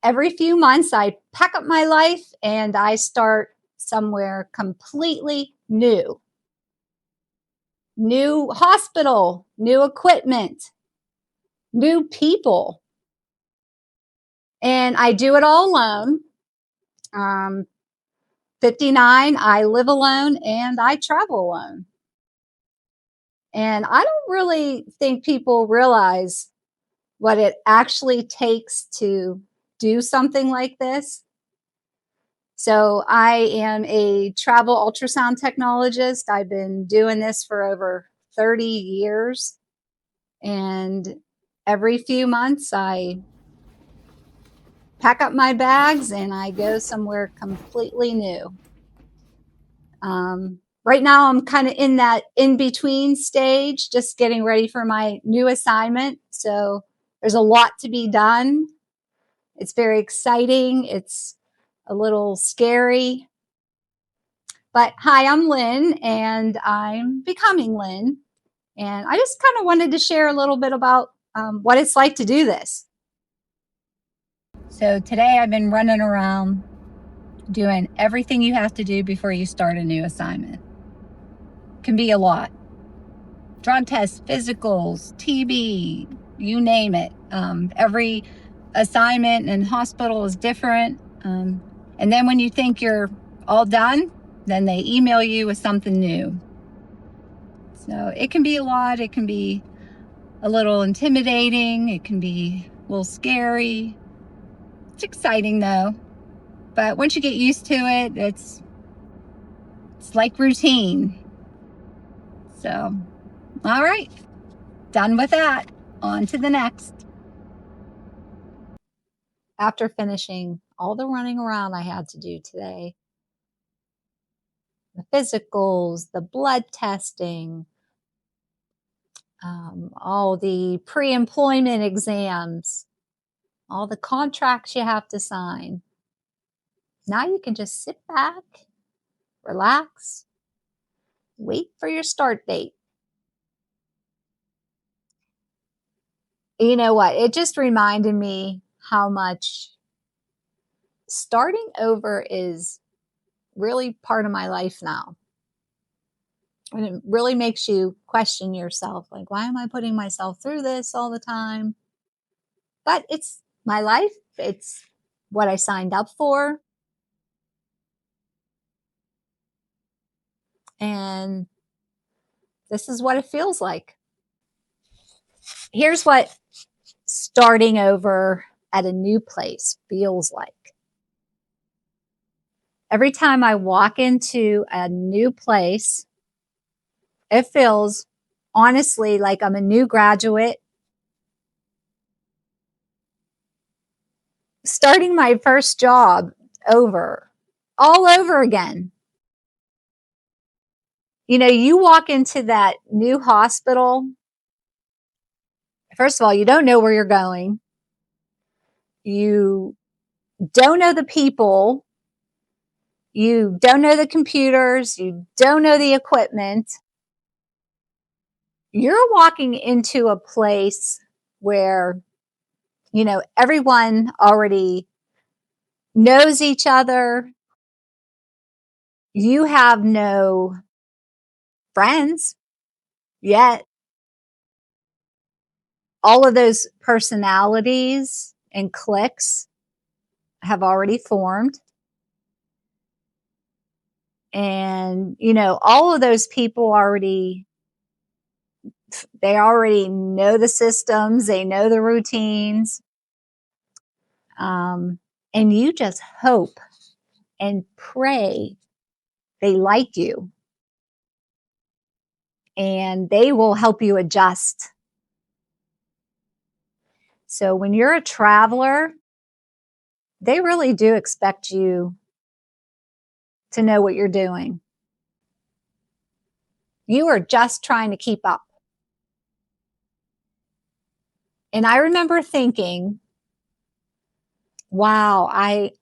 every few months, I pack up my life and I start somewhere completely new. New hospital, new equipment, new people. And I do it all alone. 59, I live alone and I travel alone. And I don't really think people realize what it actually takes to do something like this. So I am a travel ultrasound technologist. I've been doing this for over 30 years. And every few months, I pack up my bags and I go somewhere completely new. Right now, I'm kind of in that in between stage, just getting ready for my new assignment. So there's a lot to be done. It's very exciting. It's a little scary. But hi, I'm Lynn, and I'm becoming Lynn. And I just kind of wanted to share a little bit about what it's like to do this. So today I've been running around doing everything you have to do before you start a new assignment. Can be a lot. Drug tests, physicals, TB, you name it. Every assignment and hospital is different. And then when you think you're all done, then they email you with something new. So it can be a lot. It can be a little intimidating. It can be a little scary. It's exciting though. But once you get used to it, it's like routine. So, all right, done with that. On to the next. After finishing all the running around I had to do today, the physicals, the blood testing, all the pre-employment exams, all the contracts you have to sign. Now you can just sit back, relax, wait for your start date. You know what? It just reminded me how much starting over is really part of my life now. And it really makes you question yourself, like, why am I putting myself through this all the time? But it's my life. It's what I signed up for. And this is what it feels like. Here's what starting over at a new place feels like. Every time I walk into a new place, it feels honestly like I'm a new graduate starting my first job all over again. You know, you walk into that new hospital. First of all, you don't know where you're going. You don't know the people. You don't know the computers. You don't know the equipment. You're walking into a place where, you know, everyone already knows each other. You have no friends yet. All of those personalities and cliques have already formed. And, you know, all of those people they already know the systems, they know the routines. And you just hope and pray they like you and they will help you adjust. So when you're a traveler, they really do expect you to know what you're doing. You are just trying to keep up. And I remember thinking, wow, I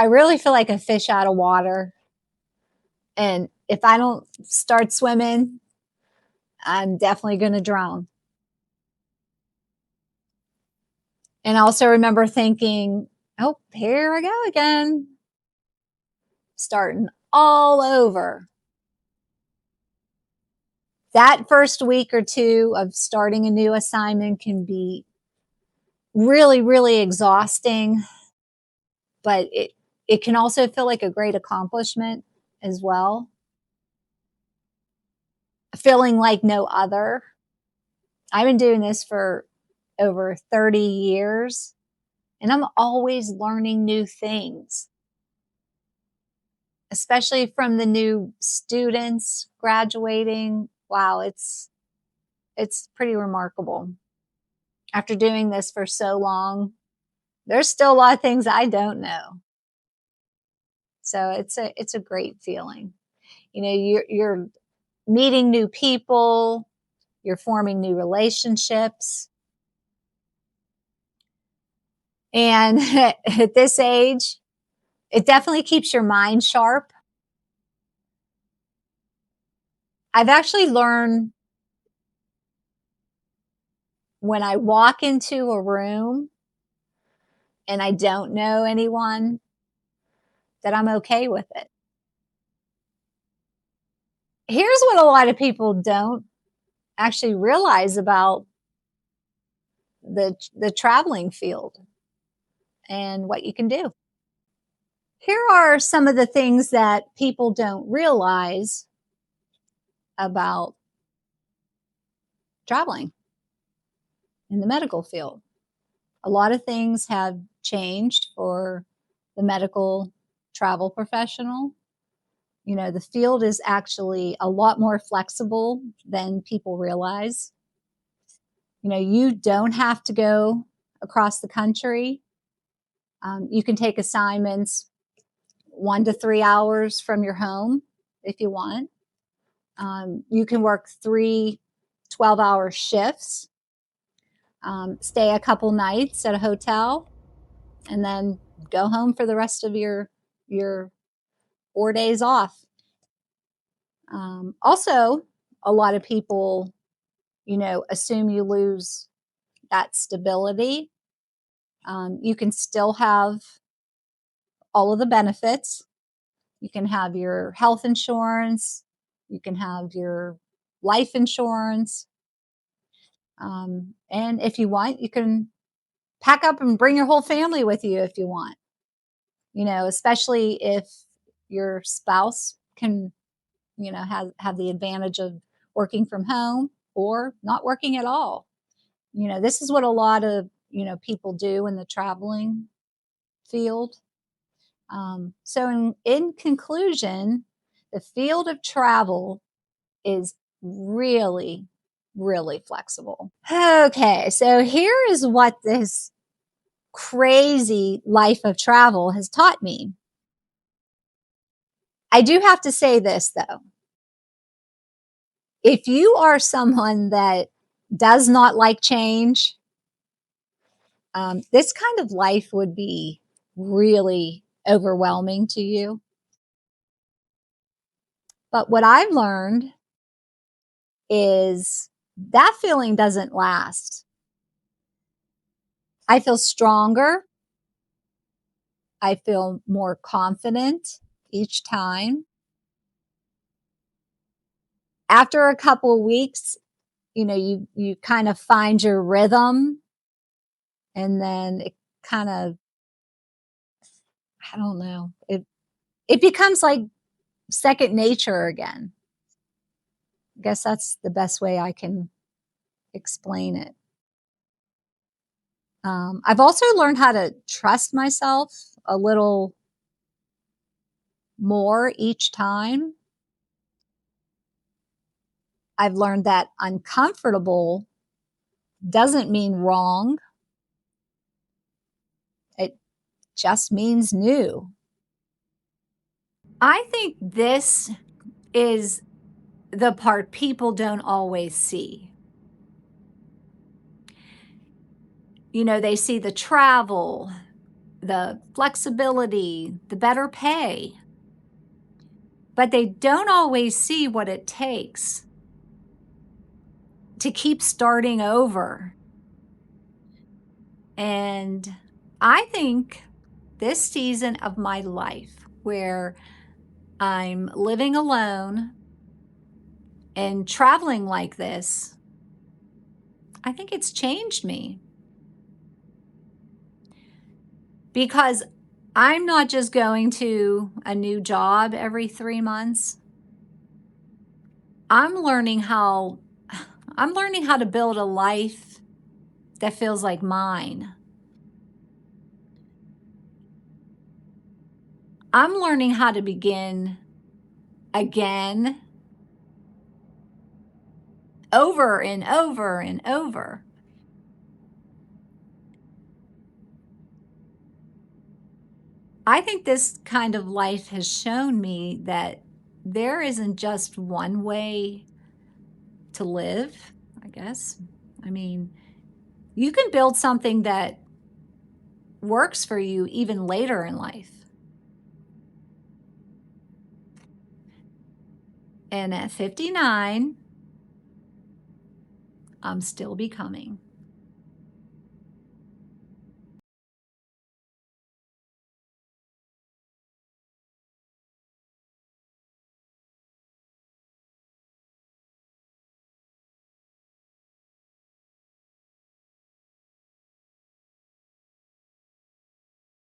really feel like a fish out of water. And if I don't start swimming, I'm definitely going to drown. And I also remember thinking, oh, here I go again, starting all over. That first week or two of starting a new assignment can be really, really exhausting, but it can also feel like a great accomplishment as well. Feeling like no other. I've been doing this for over 30 years, and I'm always learning new things, especially from the new students graduating. Wow, it's pretty remarkable. After doing this for so long, there's still a lot of things I don't know. So it's a great feeling. You know, you're meeting new people, you're forming new relationships. And at this age, it definitely keeps your mind sharp. I've actually learned when I walk into a room and I don't know anyone that I'm okay with it. Here's what a lot of people don't actually realize about the traveling field and what you can do. Here are some of the things that people don't realize about traveling in the medical field. A lot of things have changed for the medical travel professional. You know, the field is actually a lot more flexible than people realize. You know, you don't have to go across the country. You can take assignments 1 to 3 hours from your home if you want. You can work 3 12-hour shifts, stay a couple nights at a hotel, and then go home for the rest of your 4 days off. Also, a lot of people, you know, assume you lose that stability. You can still have all of the benefits. You can have your health insurance. You can have your life insurance. And if you want, you can pack up and bring your whole family with you if you want. You know, especially if your spouse can, you know, have the advantage of working from home or not working at all. You know, this is what a lot of, you know, people do in the traveling field. So in conclusion, the field of travel is really, really flexible. Okay, so here is what this crazy life of travel has taught me. I do have to say this though. If you are someone that does not like change, this kind of life would be really overwhelming to you. But what I've learned is that feeling doesn't last. I feel stronger. I feel more confident each time. After a couple of weeks, you know, you kind of find your rhythm, and then it kind of, I don't know, it becomes like second nature again. I guess that's the best way I can explain it. I've also learned how to trust myself a little more each time. I've learned that uncomfortable doesn't mean wrong. It just means new. I think this is the part people don't always see. You know, they see the travel, the flexibility, the better pay, but they don't always see what it takes to keep starting over And I think this season of my life where I'm living alone and traveling like this, I think it's changed me. Because I'm not just going to a new job every 3 months. I'm learning how to build a life that feels like mine. I'm learning how to begin again, over and over and over. I think this kind of life has shown me that there isn't just one way to live, I guess. I mean, you can build something that works for you even later in life. And at 59, I'm still becoming.